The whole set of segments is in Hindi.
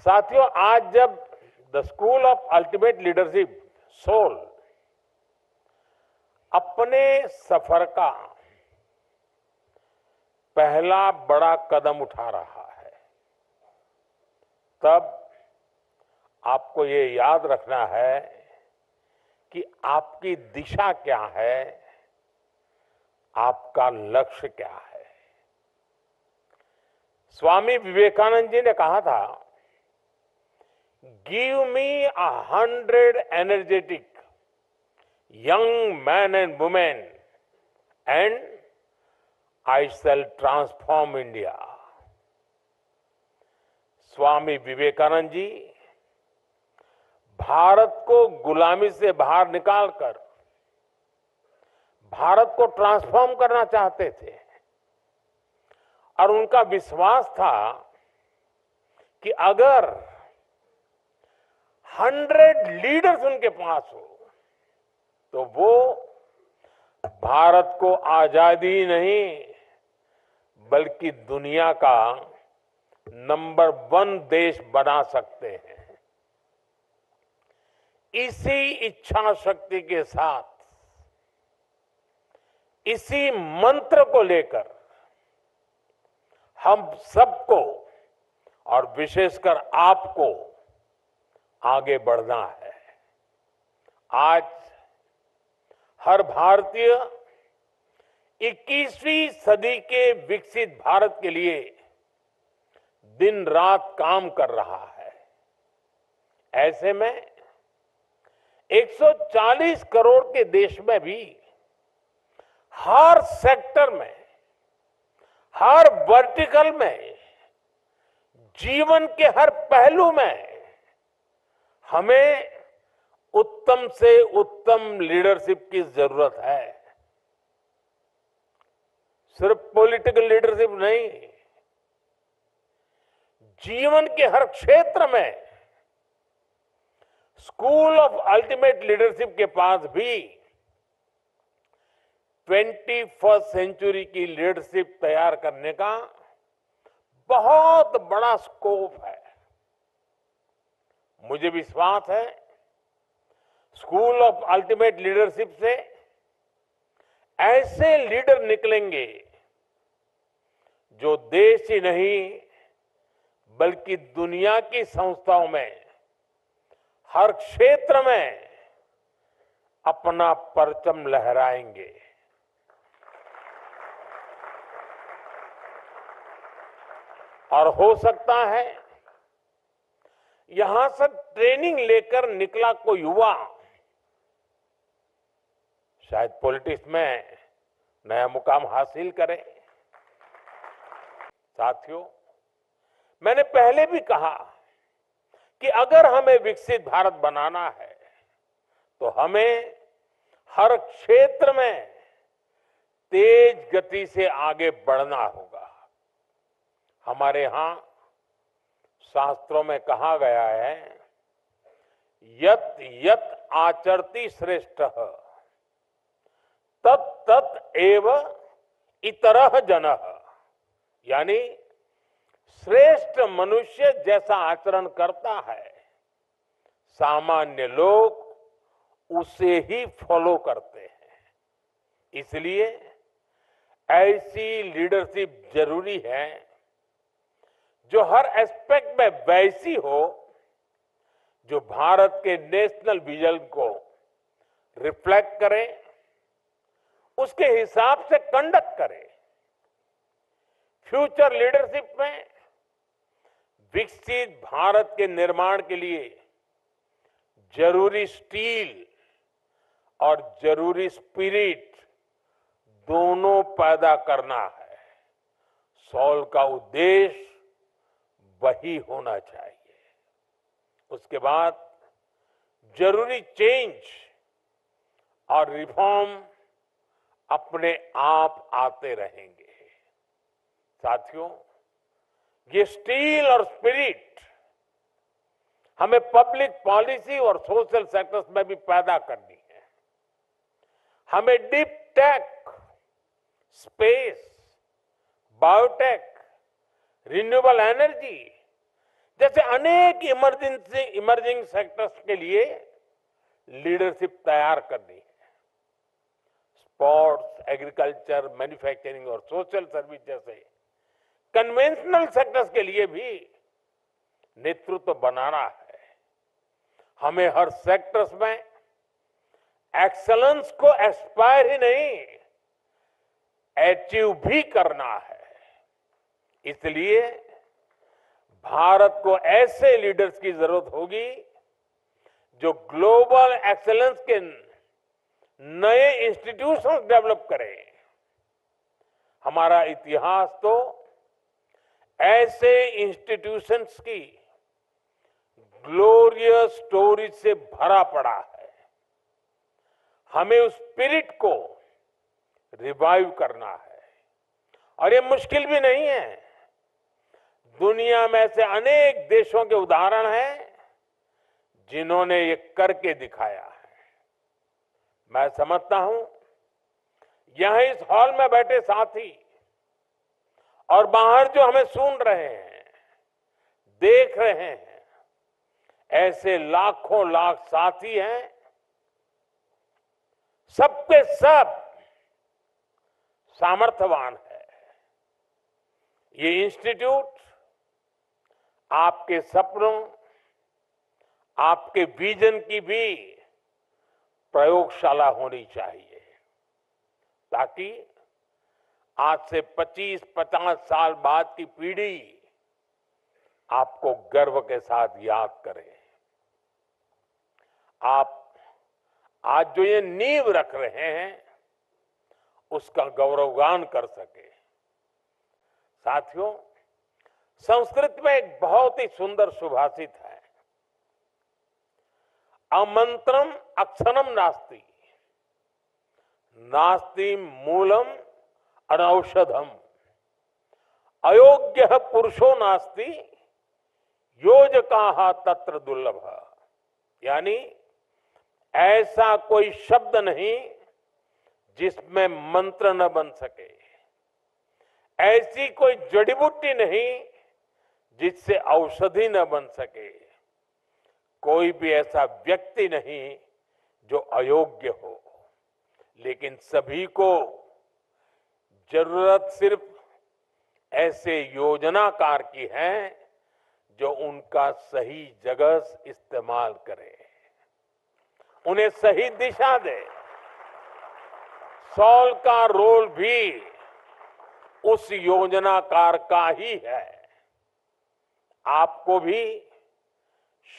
साथियों, आज जब the school of ultimate leadership soul अपने सफर का पहला बड़ा कदम उठा रहा है, तब आपको ये याद रखना है कि आपकी दिशा क्या है, आपका लक्ष्य क्या है। स्वामी विवेकानंद जी ने कहा था, give me 100 energetic young man and women and I shall transform India. Swami Vivekananda ji Bharat को गुलामी से बाहर निकालकर भारत को ट्रांसफॉर्म करना चाहते थे और उनका विश्वास था कि अगर 100 लीडर्स उनके पास हो तो वो भारत को आजादी नहीं बल्कि दुनिया का नंबर 1 देश बना सकते हैं। इसी इच्छा शक्ति के साथ, इसी मंत्र को लेकर हम सबको और विशेषकर आपको आगे बढ़ना है। आज हर भारतीय 21वीं सदी के विकसित भारत के लिए दिन रात काम कर रहा है। ऐसे में 140 करोड़ के देश में भी हर सेक्टर में, हर वर्टिकल में, जीवन के हर पहलू में हमें उत्तम से उत्तम लीडरशिप की जरूरत है। सिर्फ पॉलिटिकल लीडरशिप नहीं, जीवन के हर क्षेत्र में स्कूल ऑफ अल्टीमेट लीडरशिप के पास भी 21वीं सेंचुरी की लीडरशिप तैयार करने का बहुत बड़ा स्कोप है। मुझे विश्वास है स्कूल ऑफ अल्टीमेट लीडरशिप से ऐसे लीडर निकलेंगे जो देश ही नहीं बल्कि दुनिया की संस्थाओं में हर क्षेत्र में अपना परचम लहराएंगे। और हो सकता है यहां से ट्रेनिंग लेकर निकला कोई युवा शायद पॉलिटिक्स में नया मुकाम हासिल करे। साथियों, मैंने पहले भी कहा कि अगर हमें विकसित भारत बनाना है तो हमें हर क्षेत्र में तेज गति से आगे बढ़ना होगा। हमारे यहां शास्त्रों में कहा गया है, यत यत आचरति श्रेष्ठः तत् तत् एव इतरः जनः। यानी श्रेष्ठ मनुष्य जैसा आचरण करता है, सामान्य लोग उसे ही फॉलो करते हैं। इसलिए ऐसी लीडरशिप जरूरी है जो हर एस्पेक्ट में वैसी हो जो भारत के नेशनल विजन को रिफ्लेक्ट करे, उसके हिसाब से कंडक्ट करे। फ्यूचर लीडरशिप में विकसित भारत के निर्माण के लिए जरूरी स्टील और जरूरी स्पिरिट दोनों पैदा करना है। सोल का उद्देश्य वही होना चाहिए। उसके बाद जरूरी चेंज और रिफॉर्म अपने आप आते रहेंगे। साथियों, ये स्टील और स्पिरिट हमें पब्लिक पॉलिसी और सोशल सेक्टर्स में भी पैदा करनी है। हमें deep tech, space, biotech, renewable energy जैसे अनेक इमर्जिंग सेक्टर्स के लिए लीडरशिप तैयार करनी है। स्पोर्ट्स, एग्रीकल्चर, मैन्युफैक्चरिंग और सोशल सर्विस जैसे कन्वेंशनल सेक्टर्स के लिए भी नेतृत्व बनाना है। हमें हर सेक्टर्स में एक्सेलेंस को एस्पायर ही नहीं, अचीव भी करना है। इसलिए भारत को ऐसे लीडर्स की जरूरत होगी जो ग्लोबल एक्सेलेंस के नए इंस्टीट्यूशंस डेवलप करें। हमारा इतिहास तो ऐसे इंस्टीट्यूशंस की ग्लोरियस स्टोरी से भरा पड़ा है। हमें उस स्पिरिट को रिवाइव करना है और ये मुश्किल भी नहीं है। दुनिया में ऐसे अनेक देशों के उदाहरण हैं जिन्होंने ये करके दिखाया है। मैं समझता हूं यहां इस हॉल में बैठे साथी और बाहर जो हमें सुन रहे हैं, देख रहे हैं, ऐसे लाखों लाख साथी हैं, सबके सब सामर्थ्यवान है। ये इंस्टीट्यूट आपके सपनों, आपके विजन की भी प्रयोगशाला होनी चाहिए, ताकि आज से 25-50 साल बाद की पीढ़ी आपको गर्व के साथ याद करे। आप आज जो ये नींव रख रहे हैं उसका गौरवगान कर सके। साथियों, संस्कृत में एक बहुत ही सुंदर सुभाषित है, अमंत्रम अक्षरम नास्ति, नास्ति मूलम अनौषधम, अयोग्य पुरुषो नास्ति, योजकाः तत्र दुर्लभ। यानी ऐसा कोई शब्द नहीं जिसमें मंत्र न बन सके, ऐसी कोई जड़ी बूटी नहीं जिससे औषधि न बन सके, कोई भी ऐसा व्यक्ति नहीं जो अयोग्य हो। लेकिन सभी को जरूरत सिर्फ ऐसे योजनाकार की है जो उनका सही जगह इस्तेमाल करे, उन्हें सही दिशा दे। सॉल का रोल भी उस योजनाकार का ही है। आपको भी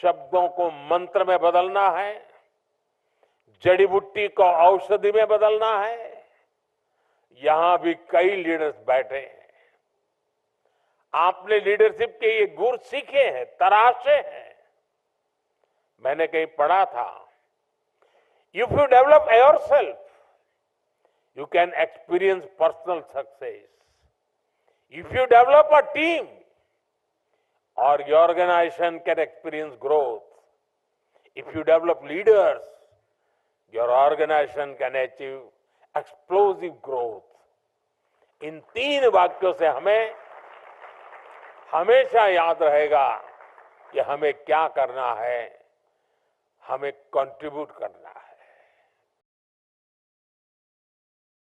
शब्दों को मंत्र में बदलना है, जड़ी बूटी को औषधि में बदलना है। यहां भी कई लीडर्स बैठे हैं। आपने लीडरशिप के ये गुर सीखे हैं, तराशे हैं। मैंने कहीं पढ़ा था, if you develop yourself you can experience personal success. If you develop a team, or your organization can experience growth. If you develop leaders, your organization can achieve explosive growth. इन 3 वाक्यों से हमें हमेशा याद रहेगा कि हमें क्या करना है, हमें कंट्रीब्यूट करना है।